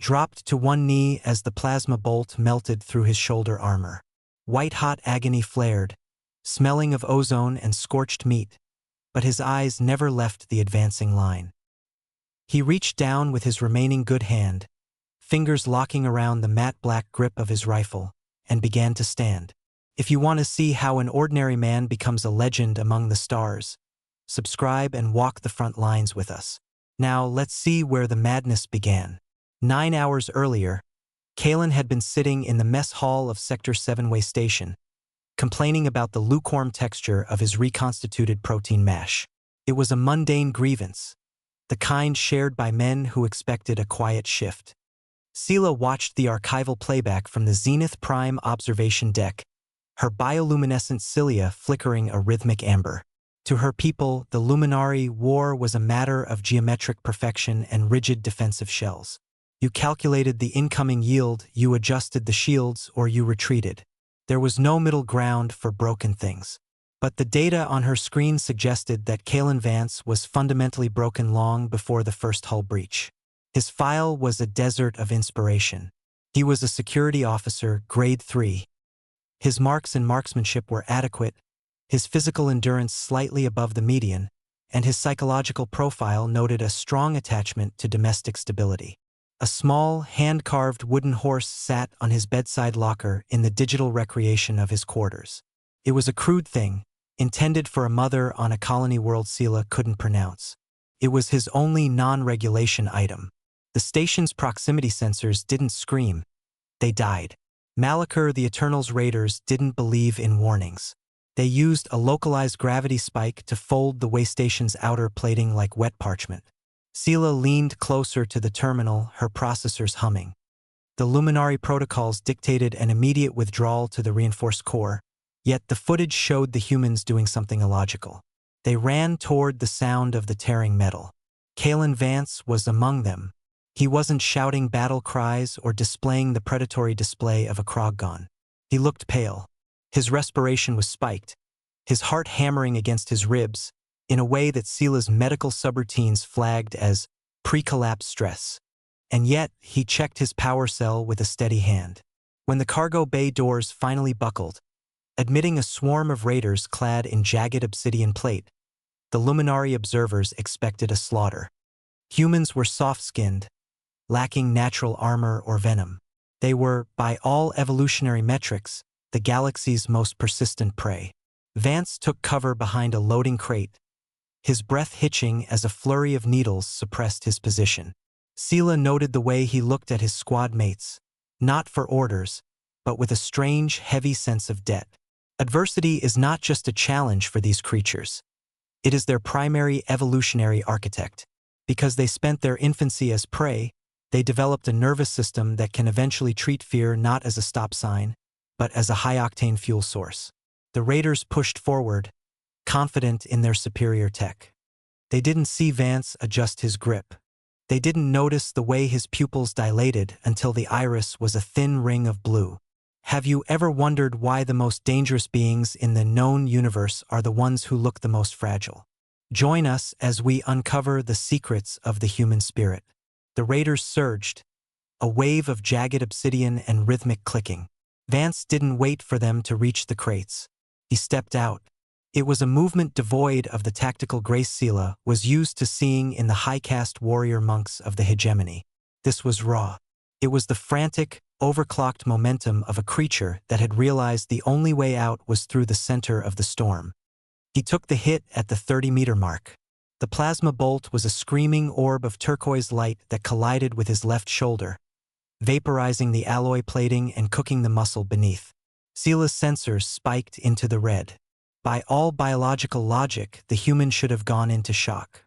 dropped to one knee as the plasma bolt melted through his shoulder armor. White-hot agony flared, smelling of ozone and scorched meat, but his eyes never left the advancing line. He reached down with his remaining good hand, fingers locking around the matte black grip of his rifle, and began to stand. If you want to see how an ordinary man becomes a legend among the stars, subscribe and walk the front lines with us. Now let's see where the madness began. 9 hours earlier, Kalen had been sitting in the mess hall of Sector 7-Way Station, complaining about the lukewarm texture of his reconstituted protein mash. It was a mundane grievance, the kind shared by men who expected a quiet shift. Sela watched the archival playback from the Zenith Prime observation deck, her bioluminescent cilia flickering a rhythmic amber. To her people, the Luminari war was a matter of geometric perfection and rigid defensive shells. You calculated the incoming yield, you adjusted the shields, or you retreated. There was no middle ground for broken things. But the data on her screen suggested that Kalen Vance was fundamentally broken long before the first hull breach. His file was a desert of inspiration. He was a security officer, grade 3. His marks in marksmanship were adequate, his physical endurance slightly above the median, and his psychological profile noted a strong attachment to domestic stability. A small, hand-carved wooden horse sat on his bedside locker in the digital recreation of his quarters. It was a crude thing, intended for a mother on a colony world Sela couldn't pronounce. It was his only non-regulation item. The station's proximity sensors didn't scream. They died. Malachor the Eternal's raiders didn't believe in warnings. They used a localized gravity spike to fold the way station's outer plating like wet parchment. Sela leaned closer to the terminal, her processors humming. The Luminari protocols dictated an immediate withdrawal to the reinforced core, yet the footage showed the humans doing something illogical. They ran toward the sound of the tearing metal. Kalen Vance was among them. He wasn't shouting battle cries or displaying the predatory display of a Kroggon. He looked pale. His respiration was spiked, his heart hammering against his ribs, in a way that Sela's medical subroutines flagged as pre-collapse stress. And yet, he checked his power cell with a steady hand. When the cargo bay doors finally buckled, admitting a swarm of raiders clad in jagged obsidian plate, the Luminari observers expected a slaughter. Humans were soft-skinned, lacking natural armor or venom. They were, by all evolutionary metrics, the galaxy's most persistent prey. Vance took cover behind a loading crate, his breath hitching as a flurry of needles suppressed his position. Sela noted the way he looked at his squad mates, not for orders, but with a strange, heavy sense of debt. Adversity is not just a challenge for these creatures. It is their primary evolutionary architect. Because they spent their infancy as prey, they developed a nervous system that can eventually treat fear not as a stop sign, but as a high-octane fuel source. The raiders pushed forward, confident in their superior tech. They didn't see Vance adjust his grip. They didn't notice the way his pupils dilated until the iris was a thin ring of blue. Have you ever wondered why the most dangerous beings in the known universe are the ones who look the most fragile? Join us as we uncover the secrets of the human spirit. The raiders surged, a wave of jagged obsidian and rhythmic clicking. Vance didn't wait for them to reach the crates. He stepped out. It was a movement devoid of the tactical grace Sela was used to seeing in the high-caste warrior monks of the hegemony. This was raw. It was the frantic, overclocked momentum of a creature that had realized the only way out was through the center of the storm. He took the hit at the 30-meter mark. The plasma bolt was a screaming orb of turquoise light that collided with his left shoulder, vaporizing the alloy plating and cooking the muscle beneath. Sela's sensors spiked into the red. By all biological logic, the human should have gone into shock.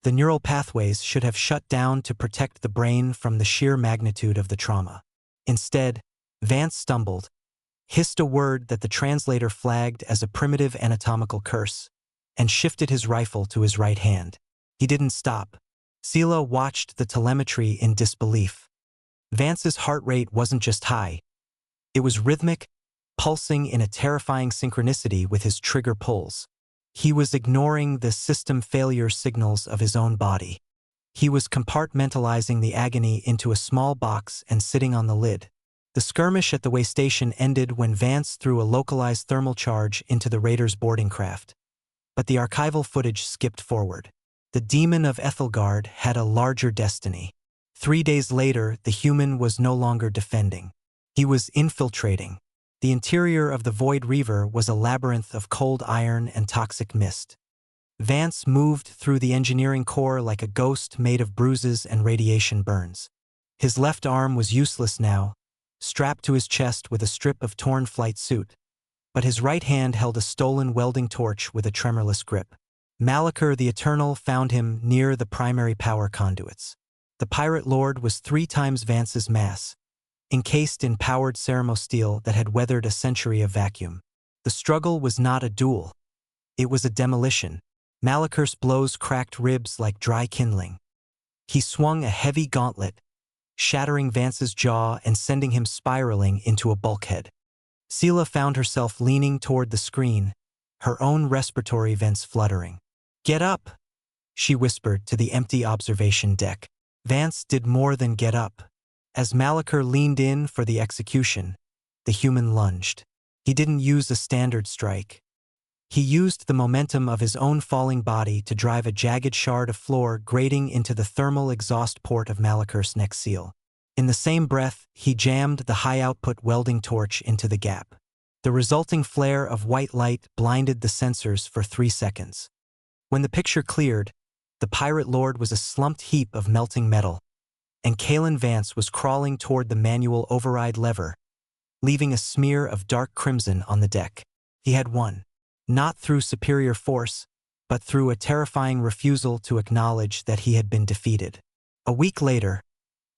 The neural pathways should have shut down to protect the brain from the sheer magnitude of the trauma. Instead, Vance stumbled, hissed a word that the translator flagged as a primitive anatomical curse, and shifted his rifle to his right hand. He didn't stop. Sela watched the telemetry in disbelief. Vance's heart rate wasn't just high. It was rhythmic, pulsing in a terrifying synchronicity with his trigger pulls. He was ignoring the system failure signals of his own body. He was compartmentalizing the agony into a small box and sitting on the lid. The skirmish at the way station ended when Vance threw a localized thermal charge into the Raiders' boarding craft. But the archival footage skipped forward. The demon of Ethelgard had a larger destiny. 3 days later, the human was no longer defending. He was infiltrating. The interior of the Void Reaver was a labyrinth of cold iron and toxic mist. Vance moved through the engineering core like a ghost made of bruises and radiation burns. His left arm was useless now, strapped to his chest with a strip of torn flight suit, but his right hand held a stolen welding torch with a tremorless grip. Malachor the Eternal found him near the primary power conduits. The Pirate Lord was 3 times Vance's mass, encased in powered ceramosteel that had weathered a century of vacuum. The struggle was not a duel. It was a demolition. Malachor's blows cracked ribs like dry kindling. He swung a heavy gauntlet, shattering Vance's jaw and sending him spiraling into a bulkhead. Sela found herself leaning toward the screen, her own respiratory vents fluttering. "Get up," she whispered to the empty observation deck. Vance did more than get up. As Malachor leaned in for the execution, the human lunged. He didn't use a standard strike. He used the momentum of his own falling body to drive a jagged shard of floor grating into the thermal exhaust port of Malachor's neck seal. In the same breath, he jammed the high-output welding torch into the gap. The resulting flare of white light blinded the sensors for 3 seconds. When the picture cleared, the Pirate Lord was a slumped heap of melting metal, and Kalen Vance was crawling toward the manual override lever, leaving a smear of dark crimson on the deck. He had won. Not through superior force, but through a terrifying refusal to acknowledge that he had been defeated. A week later,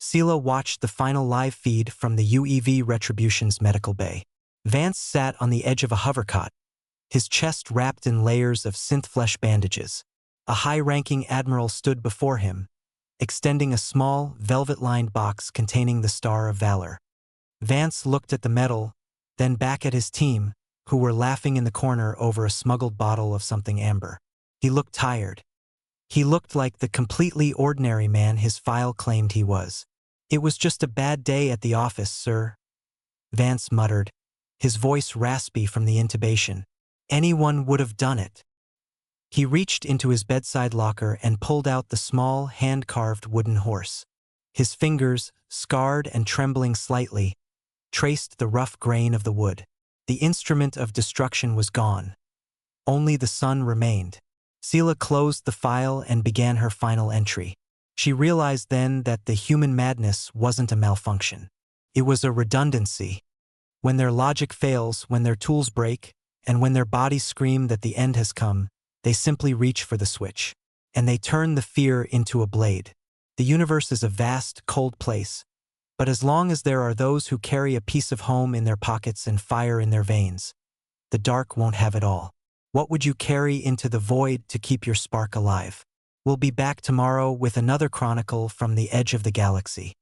Sela watched the final live feed from the UEV Retribution's medical bay. Vance sat on the edge of a hovercot, his chest wrapped in layers of synth-flesh bandages. A high-ranking admiral stood before him, extending a small, velvet-lined box containing the Star of Valor. Vance looked at the medal, then back at his team, who were laughing in the corner over a smuggled bottle of something amber. He looked tired. He looked like the completely ordinary man his file claimed he was. "It was just a bad day at the office, sir," Vance muttered, his voice raspy from the intubation. "Anyone would have done it." He reached into his bedside locker and pulled out the small, hand-carved wooden horse. His fingers, scarred and trembling slightly, traced the rough grain of the wood. The instrument of destruction was gone. Only the sun remained. Sela closed the file and began her final entry. She realized then that the human madness wasn't a malfunction. It was a redundancy. When their logic fails, when their tools break, and when their bodies scream that the end has come, they simply reach for the switch. And they turn the fear into a blade. The universe is a vast, cold place. But as long as there are those who carry a piece of home in their pockets and fire in their veins, the dark won't have it all. What would you carry into the void to keep your spark alive? We'll be back tomorrow with another chronicle from the edge of the galaxy.